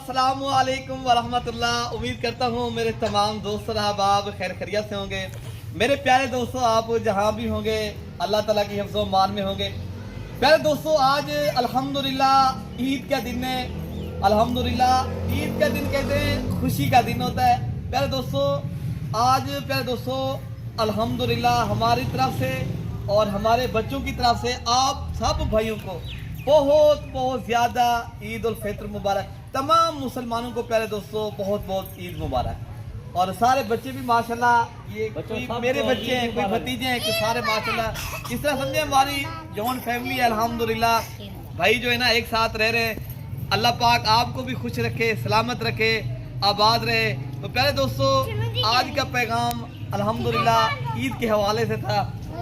अस्सलामु अलैकुम वरहमतुल्लाह। उम्मीद करता हूँ मेरे तमाम दोस्त अहबाब खैर खैरियत से होंगे। मेरे प्यारे दोस्तों, आप जहाँ भी होंगे अल्लाह ताला की हिफ्ज़ व मान में होंगे। प्यारे दोस्तों, आज अल्हम्दुलिल्लाह ईद का दिन है। अल्हम्दुलिल्लाह ईद का दिन कहते हैं खुशी का दिन होता है। प्यारे दोस्तों अल्हम्दुलिल्लाह हमारी तरफ से और हमारे बच्चों की तरफ से आप सब भाइयों को बहुत बहुत ज़्यादा ईद उल फित्र मुबारक। तमाम मुसलमानों को प्यारे दोस्तों बहुत बहुत ईद मुबारक। और सारे बच्चे भी माशाल्लाह, ये कोई मेरे बच्चे हैं, कोई भतीजे हैं, कि सारे माशाल्लाह इस तरह समझे हमारी जॉइंट फैमिली है। अल्हम्दुलिल्लाह भाई जो है ना एक साथ रह रहे हैं। अल्लाह पाक आपको भी खुश रखे, सलामत रखे, आबाद रहे। तो प्यारे दोस्तों, आज का पैगाम अल्हम्दुलिल्लाह ईद के हवाले से था।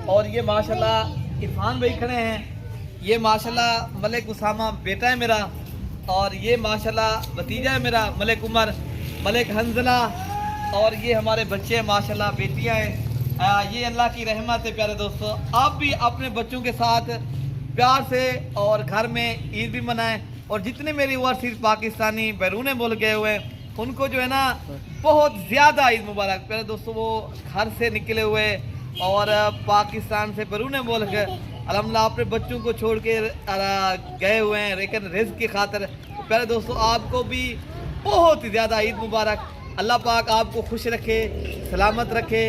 और ये माशाल्लाह इरफान भाई खड़े हैं, ये माशाल्लाह मलिक उसामा बेटा है मेरा, और ये माशाल्लाह भतीजा है मेरा मलिक उमर, मलिक हंजला, और ये हमारे बच्चे हैं माशाल्लाह बेटियां हैं। ये अल्लाह की रहमत है। प्यारे दोस्तों, आप भी अपने बच्चों के साथ प्यार से और घर में ईद भी मनाएं। और जितने मेरी ओवरसीज पाकिस्तानी बैरून मुल्क गए हुए हैं उनको जो है ना बहुत ज़्यादा ईद मुबारक। प्यारे दोस्तों, वो घर से निकले हुए और पाकिस्तान से बैरून मुल्क अल्हम्दुलिल्लाह अपने बच्चों को छोड़ के गए हुए हैं, लेकिन रिज़्क़ की खातिर। तो प्यारे दोस्तों, आपको भी बहुत ही ज़्यादा ईद मुबारक। अल्लाह पाक आपको खुश रखे, सलामत रखे।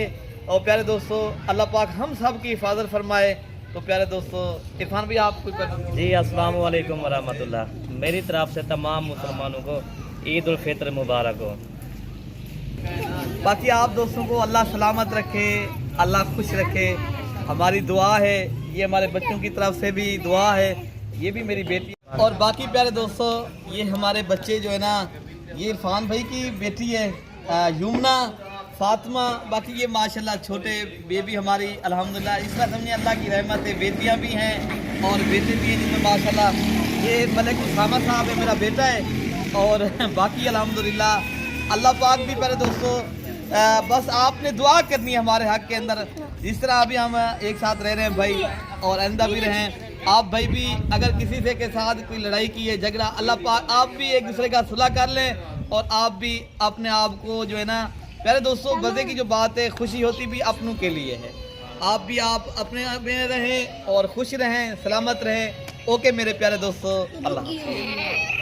और प्यारे दोस्तों, अल्लाह पाक हम सब की हिफाजत फरमाए। तो प्यारे दोस्तों, इरफान भी आप कुछ जी अस्सलामु अलैकुम वरहमतुल्लाह। मेरी तरफ से तमाम मुसलमानों को ईद उल फित्र मुबारक हो। बाकी आप दोस्तों को अल्लाह सलामत रखे, अल्लाह खुश रखे। हमारी दुआ है, ये हमारे बच्चों की तरफ से भी दुआ है, ये भी मेरी बेटी। और बाकी प्यारे दोस्तों, ये हमारे बच्चे जो है ना, ये इरफान भाई की बेटी है युमना, फातिमा। बाकी ये माशाल्लाह छोटे बेबी हमारी अल्हम्दुलिल्लाह इस तरह समझिए अल्लाह की रहमत है। बेटियां भी हैं और बेटे भी हैं, जिसमें माशाल्लाह ये मलिक उसामा साहब है मेरा बेटा है। और बाकी अल्हम्दुलिल्लाह अल्लाह पाक भी प्यारे दोस्तों बस आपने दुआ करनी है हमारे हक़ के अंदर। जिस तरह अभी हम एक साथ रह रहे हैं भाई, और आइंदा भी रहें। आप भाई भी अगर किसी से के साथ कोई लड़ाई की है, झगड़ा, अल्लाह पाक आप भी एक दूसरे का सुलह कर लें। और आप भी अपने आप को जो है ना प्यारे दोस्तों, मज़े की जो बात है, खुशी होती भी अपनों के लिए है। आप भी आप अपने में रहें और खुश रहें, सलामत रहें। ओके मेरे प्यारे दोस्तों, अल्लाह हाफ़िज़।